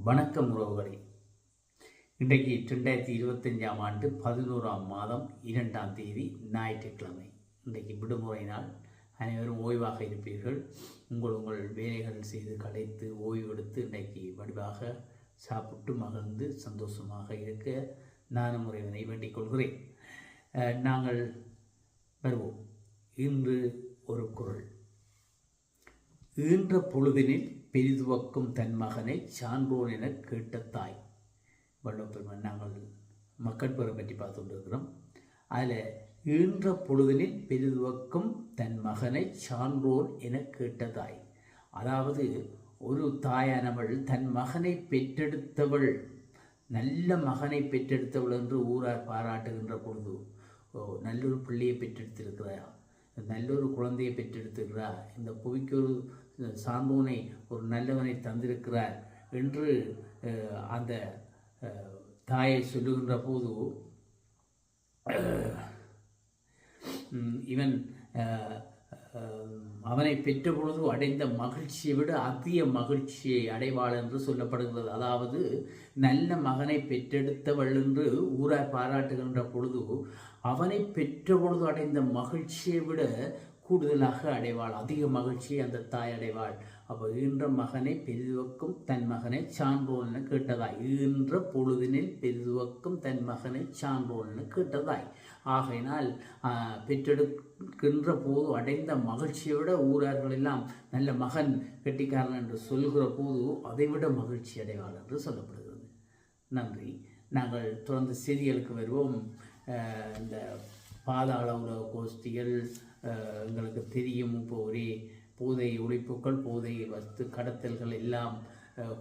வணக்கம் உறவுகளே. இன்றைக்கு 2025ஆம் ஆண்டு 11ஆம் மாதம் 2ஆம் தேதி ஞாயிற்றுக்கிழமை. இன்றைக்கு விடுமுறை நாள். அனைவரும் ஓய்வாக இருப்பீர்கள். உங்கள் வேலைகள் செய்து களைத்து ஓய்வெடுத்து இன்றைக்கு வடிவாக சாப்பிட்டு மகிழ்ந்து சந்தோஷமாக இருக்க நானும் இறைவனை வேண்டிக் கொள்கிறேன். நாங்கள் வருவோம். இன்று ஒரு குறள். ஈன்ற பொழுதினில் பெரிதுவக்கும் தன் மகனை சான்றோன் என கேட்ட தாய். வள்ளுவப்பெருமான். நாங்கள் மக்கட்பேரை பற்றி பார்த்து கொண்டிருக்கிறோம். அதில் ஈன்ற பொழுதினில் பெரிதுவக்கும் தன் மகனை சான்றோன் என கேட்ட தாய். அதாவது ஒரு தாயானவள் தன் மகனை பெற்றெடுத்தவள், நல்ல மகனை பெற்றெடுத்தவள் என்று ஊரார் பாராட்டுகின்ற பொழுது, நல்லொரு பிள்ளையை பெற்றெடுத்திருக்கிறார், நல்லொரு குழந்தையை பெற்றெடுத்திருக்கிறார், இந்த புவிக்கு ஒரு சான்றோனை ஒரு நல்லவனை தந்திருக்கிறார் என்று அந்த தாயை சொல்லுகின்ற போது, இவன் அவனை பெற்ற பொழுது அடைந்த மகிழ்ச்சியை விட அதிக மகிழ்ச்சியை அடைவாள் என்று சொல்லப்படுகிறது. அதாவது நல்ல மகனை பெற்றெடுத்தவள் என்று ஊரார் பாராட்டுகின்ற பொழுது அவனை பெற்ற பொழுது அடைந்த மகிழ்ச்சியை விட கூடுதலாக அடைவாள், அதிக மகிழ்ச்சியை அந்த தாய் அடைவாள். அப்போ ஈன்ற மகனை பெரிதுவக்கும் தன் மகனை சான்றோன்னு கேட்டதாய். ஈன்ற பொழுதினில் பெரிதுவக்கும் தன் மகனை சான்றோன்னு கேட்டதாய். ஆகையினால் பெற்றெடுக்கின்ற போது அடைந்த மகிழ்ச்சியை விட ஊரார்கள் எல்லாம் நல்ல மகன் கெட்டிக்காரன் என்று சொல்கிற போது அதைவிட மகிழ்ச்சி அடைவாள் என்று சொல்லப்படுகிறது. நன்றி. நாங்கள் தொடர்ந்து செய்திகளுக்கு வருவோம். இந்த பாதாள உலக கோஷ்டிகள் எங்களுக்கு தெரியும். இப்போ ஒரே போதை ஒழிப்புகள், போதை வஸ்து கடத்தல்கள் எல்லாம்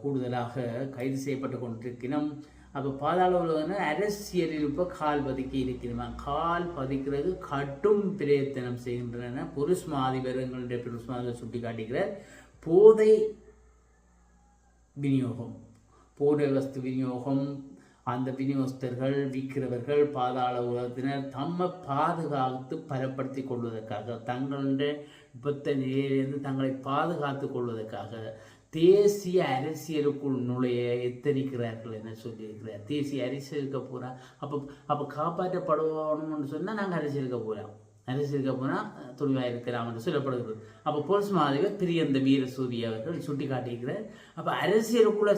கூடுதலாக கைது செய்யப்பட்டு கொண்டிருக்கிறோம். அப்போ பாதாள உலகம்னா அரசியலில் இப்போ கால் பதுக்கி இருக்கிறோமா, கால் பதிக்கிறது கடும் பிரயத்தனம் செய்கின்றன புருஷ்மா அதிபர். எங்களுடைய புருஷ்மா சுட்டி காட்டுகிறார். போதை விநியோகம், போதை வஸ்து விநியோகம், அந்த விநியோகஸ்தர்கள் விற்கிறவர்கள் பாதாள உலகத்தினர் தம்மை பாதுகாத்து பலப்படுத்தி கொள்வதற்காக, தங்களுடைய இப்பத்த நிலையிலிருந்து தங்களை பாதுகாத்து கொள்வதற்காக தேசிய அரசியலுக்குள் நுழைய எத்தனிக்கிறார்கள் என சொல்லியிருக்கிறார். தேசிய அரசியலுக்கு போகிறா. அப்போ காப்பாற்றப்படுவோம்னு சொன்னால் நாங்கள் அரசியலுக்கு போகிறோம், அரசியலுக்கு போனால் துணிவாக இருக்கிறான் என்று சொல்லப்படுகிறது. அப்போ போலீஸ் மாதிரிவர் பிரியந்த வீரசூரிய அவர்கள் சுட்டி காட்டியிருக்கிறார். அப்போ அரசியலுக்குள்ளே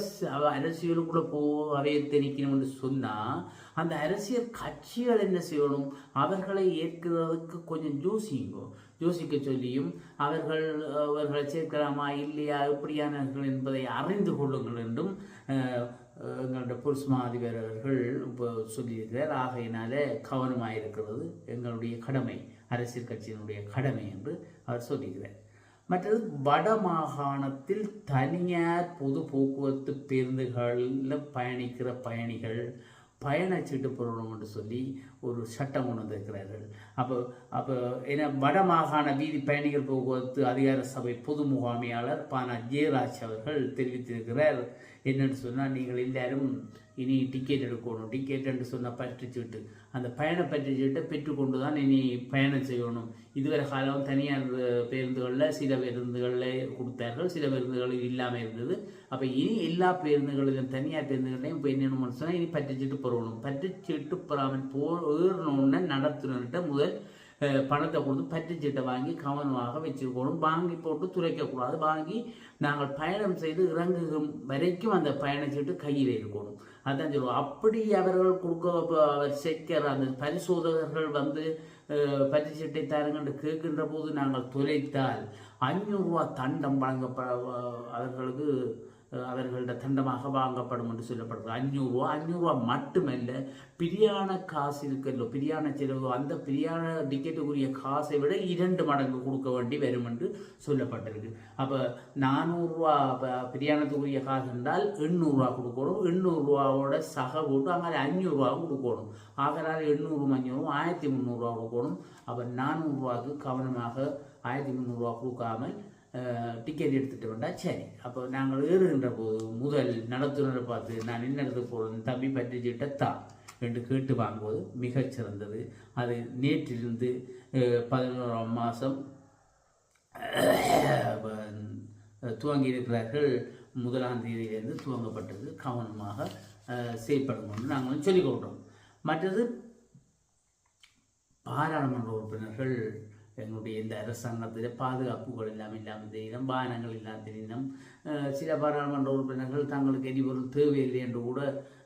அவையை திணிக்கணும் என்று சொன்னால் அந்த அரசியல் கட்சிகள் என்ன செய்யணும், அவர்களை ஏற்கிறதுக்கு கொஞ்சம் யோசிக்க சொல்லியும் அவர்களை சேர்க்கலாமா இல்லையா எப்படியானவர்கள் என்பதை அறிந்து கொள்ளுங்கள் என்றும் எங்களுடைய புருஷ்மா அதிபர் அவர்கள் இப்போ சொல்லியிருக்கிறார். ஆகையினால கவனமாக இருக்கிறது எங்களுடைய கடமை, அரசியல் கட்சியினுடைய கடமை என்று அவர் சொல்லுகிறார். மற்றது வட மாகாணத்தில் தனியார் பொது போக்குவரத்து பேருந்துகளில் பயணிக்கிற பயணிகள் பயணச்சீட்டு பெறணும் என்று சொல்லி ஒரு சட்டம் கொண்டு வந்திருக்கிறார்கள். அப்போ ஏன்னா வட மாகாண வீதி பயணிகள் போக்குவரத்து அதிகார சபை பொது முகாமையாளர் பானா ஜெயராஜ் அவர்கள் தெரிவித்திருக்கிறார். என்னென்னு சொன்னால், நீங்கள் எல்லாரும் இனி டிக்கெட் எடுக்கணும். டிக்கெட் என்று சொன்ன பற்றுச்சீட்டு, அந்த பயண பற்றுச்சீட்டை பெற்றுக்கொண்டு தான் இனி பயணம் செய்யணும். இதுவரை காலம் தனியார் பேருந்துகளில் சில பேருந்துகளில் கொடுத்தார்கள், சில பேருந்துகளில் இல்லாமல் இருந்தது. அப்போ இனி எல்லா பேருந்துகளிலும் தனியார் பேருந்துகளையும் இப்போ என்னென்னு சொன்னால் இனி பற்றுச்சீட்டு பெறணும். பற்றுச்சீட்டு பெறாமல் ஏறணுன்னு நடத்துனர்கிட்ட முதல் பணத்தை கொடுத்து பற்றுச்சீட்டை வாங்கி கவனமாக வச்சுருக்கணும். வாங்கி போட்டு துளைக்கக்கூடாது. வாங்கி நாங்கள் பயணம் செய்து இறங்குகும் வரைக்கும் அந்த பயணச்சீட்டு கையில் இருக்கணும். அதான் சொல்லுவோம். அப்படி அவர்கள் கொடுக்க செக்கிற அந்த பரிசோதகர்கள் வந்து பற்றுச்சீட்டை தாருங்கன்னு கேட்கின்ற போது நாங்கள் துளைத்தால் 500 ரூபா தண்டம் அவர்களுக்கு அவர்களோட தண்டமாக வாங்கப்படும் என்று சொல்லப்படுறது. 500 ரூபா மட்டுமல்ல, பிரியாண காசு இருக்கല്ലോ, பிரியாண செலவு, அந்த பிரியாண டிக்கெட்டுக்குரிய காசை விட 2 மடங்கு கொடுக்க வேண்டி வரும் என்று சொல்லப்பட்டிருக்கு. அப்போ 400 ரூபா பிரியாணத்துக்குரிய காசு இருந்தால் 800 ரூபா கொடுக்கணும். 800 ரூபாவோட சக போட்டு அங்கே 500 ரூபா கொடுக்கணும். ஆகனால் 800 500 1300 ரூபா கொடுக்கணும். அப்போ 400 ரூபாவுக்கு கவனமாக 1300 ரூபா கொடுக்காமல் டிக்கெட் எடுத்துகிட்டு வந்தால் சரி. அப்போ நாங்கள் ஏறுகின்ற போது முதல் நடத்துனரை பார்த்து, நான் என்ன எடுத்து போகிறேன் தம்பி பற்றுச்சீட்டை தான் என்று கேட்டு வாங்குவது மிகச்சிறந்தது. அது நேற்றிலிருந்து 11ஆம் மாதம் துவங்கி இருக்கிறார்கள். 1ஆம் தேதியிலிருந்து துவங்கப்பட்டது. கவனமாக செயல்படும் என்று நாங்களும் சொல்லிக் கொள்கிறோம். மற்றது பாராளுமன்ற உறுப்பினர்கள் எங்களுடைய இந்த அரசாங்கத்தில் பாதுகாப்புகள் இல்லாமல் தெரியும், வாகனங்கள் இல்லாத தெரியும். சில பாராளுமன்ற உறுப்பினர்கள் தங்களுக்கு எரிபொருள் தேவையில்லை என்று கூட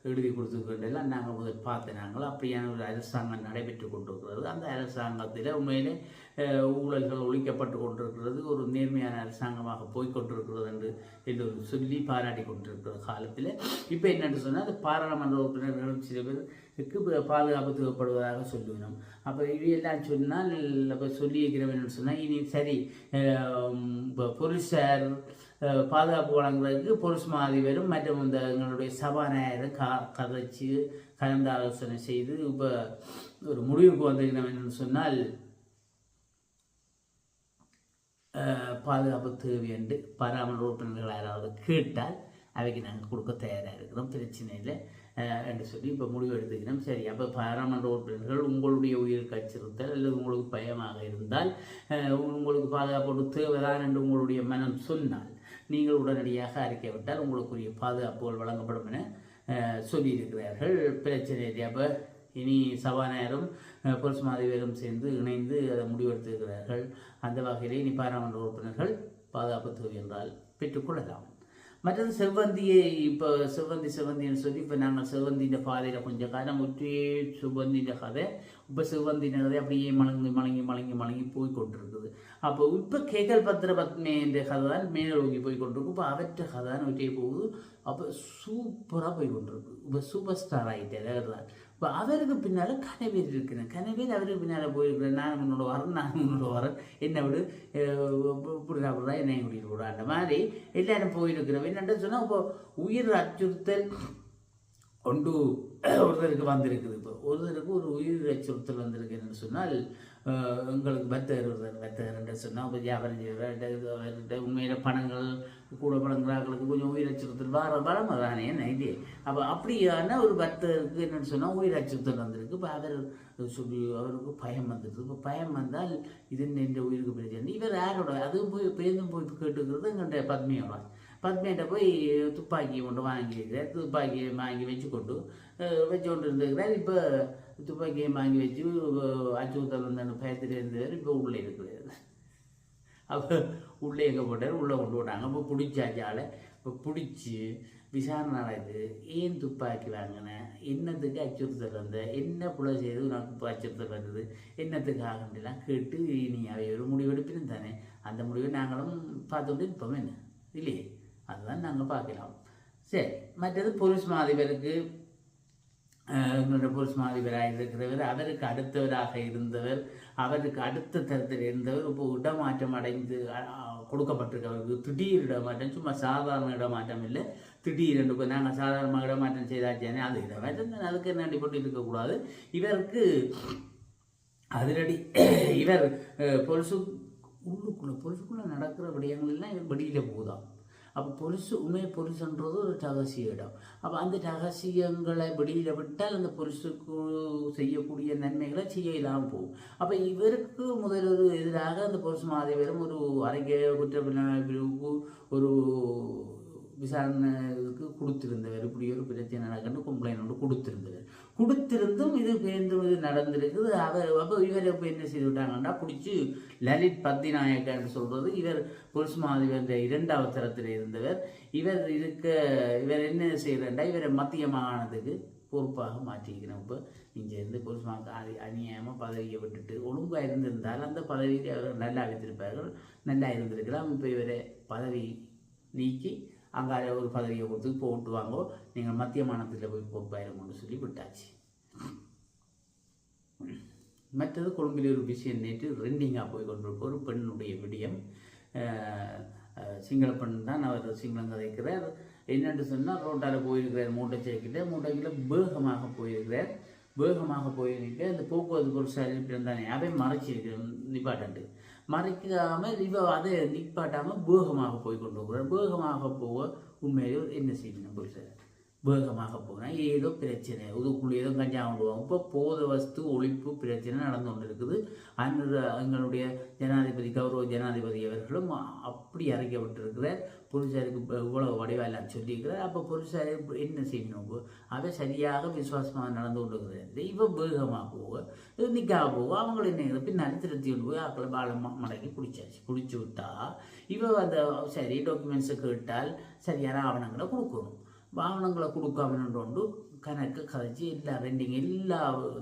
எழுதி கொடுத்துருக்கின்றெல்லாம் நாங்கள் முதல் பார்த்து அப்படியான ஒரு அரசாங்கம் நடைபெற்று கொண்டிருக்கிறது. அந்த அரசாங்கத்தில் உண்மையிலே ஊழல்கள் ஒழிக்கப்பட்டு கொண்டிருக்கிறது, ஒரு நேர்மையான அரசாங்கமாக போய்கொண்டிருக்கிறது என்று எல்லோரும் சொல்லி பாராட்டி கொண்டிருக்கிற காலத்தில் இப்போ என்னென்று சொன்னால் அந்த பாராளுமன்ற உறுப்பினர்கள் சில பேருக்கு பாதுகாப்பு தேவைப்படுவதாக சொல்லுவோம். அப்போ இவையெல்லாம் சொன்னால் இப்போ சொல்லியிருக்கிறவன் சொன்னால் இனி சரி போலீஸார் பாதுகாப்பு வழங்குறதுக்கு பொலிஸ் மாதிபரும் மற்றும் இந்த எங்களுடைய சபாநாயகரை கதைச்சு கலந்து ஆலோசனை செய்து இப்போ ஒரு முடிவுக்கு வந்திருக்கிறோம் என்னென்னு சொன்னால் பாதுகாப்பு தேவை என்று பாராளுமன்ற உறுப்பினர்கள் யாராவது கேட்டால் அவைக்கு நாங்கள் கொடுக்க தயாராக இருக்கிறோம், பிரச்சனை இல்லை என்று சொல்லி இப்போ முடிவு எடுத்துக்கிறோம். சரி, அப்போ பாராளுமன்ற உறுப்பினர்கள் உங்களுடைய உயிருக்கு அச்சுறுத்தல் அல்லது உங்களுக்கு பயமாக இருந்தால் உங்களுக்கு பாதுகாப்பு தேவைதான் என்று உங்களுடைய மனம் சொன்னால் நீங்கள் உடனடியாக அறிக்கை விட்டால் உங்களுக்குரிய பாதுகாப்புகள் வழங்கப்படும் என சொல்லியிருக்கிறார்கள். பிரச்சனை இல்லை. அப்போ இனி சபாநாயகரும் பொலிஸ் மாதிபரும் சேர்ந்து இணைந்து அதை முடிவெடுத்திருக்கிறார்கள். அந்த வகையிலே இனி பாராளுமன்ற உறுப்பினர்கள் பாதுகாப்பு தேவை என்றால் பெற்றுக்கொள்ளலாம். மற்றது செவ்வந்தியை இப்போ செவ்வந்தின்னு சொல்லி இப்போ நாங்கள் செவ்வந்தியின் பாதையில் கொஞ்சம் காலம் ஒற்றியே செவ்வந்தியின் கதை இப்போ செவ்வந்தியின் கதை அப்படியே மலங்கி போய் கொண்டிருக்குது. அப்போ இப்போ கேகல் பத்திர பத்மே என்ற கதை தான் மேலோங்கி போய் கொண்டிருக்கு. இப்போ அவற்ற கதை தான் ஒற்றியே போகுது. அப்போ சூப்பராக போய் கொண்டிருக்கு. இப்போ சூப்பர் ஸ்டார் ஆகிட்டார் அவர் தான். இப்போ அவருக்கு பின்னால் கனவேர் இருக்கிறேன், கனவேர் அவருக்கு பின்னால் போயிருக்கிறேன். நான் உன்னோட வரேன் என்னை விடு இப்படிதான் என்னை கூட்டிகிட்டு விட அந்த மாதிரி எல்லாரும் போயிருக்கிறோம். என்னென்னு சொன்னால் இப்போ உயிர் அச்சுறுத்தல் ஒன்று ஒருத்தருக்கு வந்திருக்குது. இப்போ ஒருத்தருக்கு ஒரு உயிர் அச்சுறுத்தல் வந்திருக்கு என்னென்னு சொன்னால் உங்களுக்கு வர்த்தகர்ன்ற சொன்னால் இப்போ வியாபாரம் செய்கிற உண்மையில் பணங்கள் கூட பழங்குறாங்களுக்கு கொஞ்சம் உயிர் அச்சுறுத்தல் வரம் தானே என்ன இது. அப்போ அப்படியான ஒரு வர்த்தகருக்கு என்னென்னு சொன்னால் உயிர் அச்சுறுத்தல் வந்திருக்கு. இப்போ அவர் சொல்லி அவருக்கு பயம் வந்துடுது. இப்போ பயம் வந்தால் இது என்ற உயிருக்கு பிரச்சனை. இவர் யாரோட அதுவும் போய் பேருந்தும் போய் கேட்டுக்கிறது எங்களுடைய பத்மியிட்ட போய் துப்பாக்கி கொண்டு வாங்கியிருக்கிறார். துப்பாக்கியை வாங்கி வச்சு கொண்டு இருந்திருக்கிறார். இப்போ துப்பாக்கியை வாங்கி வச்சு அச்சுறுத்தல் வந்த பயத்தில் இருந்தவர் இப்போ உள்ளே இருக்கிறார். அப்போ உள்ளே எங்கே போட்டார், உள்ளே கொண்டு போட்டாங்க. இப்போ பிடிச்சாச்சு ஆளை. இப்போ பிடிச்சி விசாரணை நடக்குது. ஏன் துப்பாக்கி வாங்கினேன், என்னத்துக்கு அச்சுறுத்தல் வந்த, என்ன புல செய்து உனக்கு இப்போ அச்சுறுத்தல் வந்தது, என்னத்துக்கு ஆகலாம் கேட்டு நீ அவை ஒரு முடிவு எடுப்பினும் தானே. அந்த முடிவை நாங்களும் பார்த்துட்டு இருப்போம் என்ன இல்லையே, அதுதான் நாங்கள் பார்க்கலாம். சரி, மற்றது போலீஸ் மாதிபருக்கு எங்களுடைய போலீஸ் மாதிபராக இருக்கிறவர், அவருக்கு அடுத்தவராக இருந்தவர், அவருக்கு அடுத்த தரத்தில் இருந்தவர் இப்போ இடமாற்றம் அடைந்து கொடுக்கப்பட்டிருக்கு. அவருக்கு திடீர் இடமாற்றம், சும்மா சாதாரண இடமாற்றம் இல்லை, திடீரென்று இப்போ நாங்கள் சாதாரணமாக இடமாற்றம் செய்தாச்சேனே அது இடமாற்றம். அதுக்கு என்ன போட்டு இருக்கக்கூடாது. இவருக்கு அதிரடி இவர் பொலிசுக்குள்ளே நடக்கிற விடயங்கள்லாம் இவர் வெளியில் போகுதான். அப்போ உண்மை பொலிசுன்றது ஒரு ரகசிய இடம். அப்போ அந்த ரகசியங்களை வெளியில் விட்டால் அந்த பொலிசுக்கு செய்யக்கூடிய நன்மைகளை செய்ய இல்லாமல் போகும். அப்போ இவருக்கு முதல் எதிராக அந்த பொலிசு மாதிபரும் ஒரு அறிக்கை குற்றப்பிரிவுக்கு ஒரு விசாரணைக்கு கொடுத்திருந்தவர். இப்படி ஒரு பிரச்சனை நடக்கணும் கம்ப்ளைண்ட் ஒன்று கொடுத்திருந்தும் இது பேருந்து இது நடந்திருக்குது. அப்போ இவர் இப்போ என்ன செய்து விட்டாங்கன்னா பிடிச்சி லலித் பத்திநாயக்கன்னு சொல்கிறது இவர் பொலிஸ் மாதிபர் 2வது தரத்தில் இருந்தவர். இவர் என்ன செய்யறா இவரை மத்திய மாகாணத்துக்கு பொறுப்பாக மாற்றிக்கிறோம். இப்போ இங்கேருந்து பொலிஸ் அநியாயமாக பதவியை விட்டுட்டு ஒழுங்காக இருந்திருந்தால் அந்த பதவிக்கு அவர் நல்லா வைத்திருப்பார்கள், நல்லா இருந்திருக்கலாம். இப்போ இவரை பதவி நீக்கி அங்கே ஒரு பதவியை கொடுத்து போட்டு வாங்கோ, நீங்கள் மத்திய மாநிலத்தில் போய் பொறுப்பாயிருங்கன்னு சொல்லி விட்டாச்சு. மற்றது கொழும்பில் ஒரு விஷயம் நேற்று ரெண்டிங்காக போய் கொண்டிருக்க ஒரு பெண்ணுடைய விடயம். சிங்கள பெண் தான், அவர் சிங்களம் கதைக்கிறார். என்னென்று சொன்னால் ரோட்டால் போயிருக்கிறார், மூட்டைக்கிட்ட வேகமாக போயிருக்க அந்த போக்குவரத்து பொருள் அறிவிப்பில் தானே அவை மறைச்சிருக்கிறேன் நிப்பாட்டு மறைக்காமல் அதை நிப்பாட்டாமல் வேகமாக போய் கொண்டு போகிறார். வேகமாக போக உண்மையிலே என்ன செய்யணும் போலீஸார் வேகமாக போகிறேன். ஏதோ பிரச்சனை இதுக்குள்ளே ஏதோ கஞ்சாங்க போவோம். இப்போ போத வஸ்து ஒழிப்பு பிரச்சனை நடந்து கொண்டு இருக்குது. அந்த எங்களுடைய ஜனாதிபதி கௌரவ ஜனாதிபதி அவர்களும் அப்படி அறிக்கப்பட்டிருக்கிறார். புருஷருக்கு இவ்வளவு வடிவாலாம் சொல்லியிருக்கிறார். அப்போ புருஷர் என்ன செய்யணும்? அதை சரியாக விசுவாசமாக நடந்து கொண்டிருக்கிறார். இவன் வேகமாக போக நிற்காக போக அவங்கள என்ன பின்னாடி திருத்தி கொண்டு போய் ஆக்களை வாழை மடக்கி பிடிச்சாச்சு. பிடிச்சி விட்டா இவ அந்த சரி டாக்குமெண்ட்ஸை கேட்டால் சரியான ஆவணங்களை கொடுக்கணும். வாகனங்களை கொடுக்காமனு கணக்கு கதைச்சி எல்லா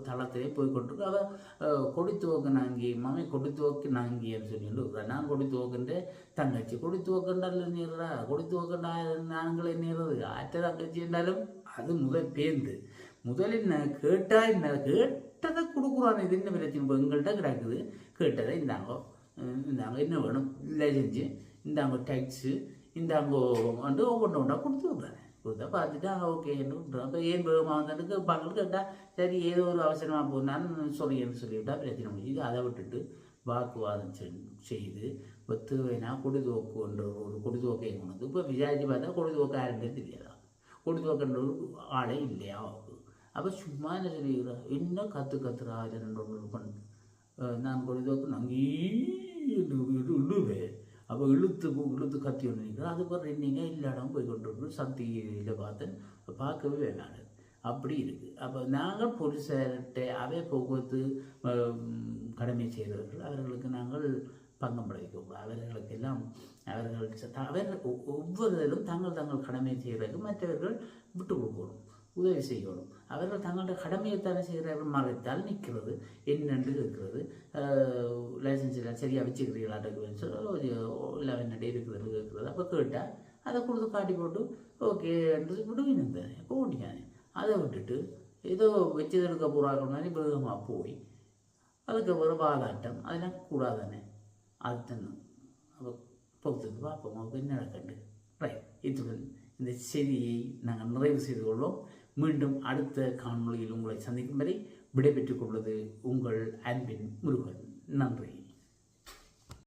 தளத்திலையும் போய் கொண்டிருக்கு. அவள் கொடுத்து வைக்க நாங்கி மாமே கொடுத்து வைக்க நாங்கின்னு சொல்லிட்டு நான் கொடுத்து வைக்கின்ற தங்கச்சி கொடுத்து வைக்கண்டால நீர்றா கொடுத்து வைக்கண்டா நாங்களே நீர்றது ஆற்ற தங்கச்சி என்றாலும் அது முதல் பேர்ந்து முதலில் கேட்டால் என்ன கேட்டதை கொடுக்குறான். இது என்ன பிரச்சனை எங்கள்கிட்ட கிடக்குது. கேட்டதை இந்தாங்கோ என்ன வேணும் லைசன்ஸு இந்தாங்கோ டேக்ஸு இந்தாங்கோ வந்து ஒவ்வொன்று ஒன்றா கொடுத்து வைக்கிறேன். கொடுத்தா பார்த்துட்டு ஓகேன்னு அப்போ ஏன் வேகமாக வந்ததுக்கு பக்கத்து கேட்டால் சரி ஏதோ ஒரு அவசரமாக போனான்னு சொல்லிவிட்டா பிரச்சனை முடியுது. அதை விட்டுட்டு வாக்குவாதம் செய்து இப்போ தேவைனா கொடுத்துவோக்குன்ற ஒரு கொடுத்துவோக்கை கொண்டு இப்போ விசாரித்து பார்த்தா கொடுத்துவோக்க யாருமே தெரியாதா கொடுத்துவோக்கன்ற ஒரு ஆளே இல்லையா. அப்போ சும்மா என்ன சொல்லிக்கிறேன் என்ன கத்துறா இது ரெண்டு பண்ணு நான் கொடுத்துவோக்கு நாங்கள் இழுவேன். அப்போ இழுத்து கத்தி ஒன்று நிற்கிறோம். அதுக்கப்புறம் ரெண்டிங்க எல்லா இடம் போய் கொண்டு சக்தியில் பார்த்தேன் பார்க்கவே வேணாம் அப்படி இருக்குது. அப்போ நாங்கள் பொலிசார்கிட்ட அவை போக்குவரத்து கடமை செய்தவர்கள் அவர்களுக்கு நாங்கள் பங்கம் படைக்கக்கூடாது. அவர்களுக்கெல்லாம் ஒவ்வொருவரும் தங்கள் கடமை செய்கிறதுக்கு மற்றவர்கள் விட்டு கொடுக்கணும் உதவி செய்யணும். அவர்கள் தங்களுடைய கடமையைத்தானே செய்கிறார்கள். மறைத்தால் நிற்கிறது என்னென்று இருக்கிறது லைசன்ஸ் எல்லாம் சரியாக வச்சுக்கிறீங்களா டாக்குமெண்ட்ஸ் எல்லாம் என்னடே இருக்கிறது இருக்கிறது. அப்போ கேட்டால் அதை கொடுத்து காட்டி போட்டு ஓகே என்று விடுவினு ஓட்டியானே. அதை விட்டுட்டு ஏதோ வச்சு எடுக்க போகிறார்கள் மாதிரி வேகமாக போய் அதுக்கப்புறம் வாதாட்டம் அதெல்லாம் கூடாதானே. அதுதான் அப்போ பொறுத்தது பார்ப்போம் அப்போ என்ன நடக்கண்டு. ரைட், இத்துடன் இந்த செய்தியை நாங்கள் நிறைவு செய்து கொள்வோம். மீண்டும் அடுத்த காணொளியில் உங்களை சந்திக்கும் வரை விடைபெற்றுக் கொள்வது உங்கள் அன்பின் முருகன். நன்றி.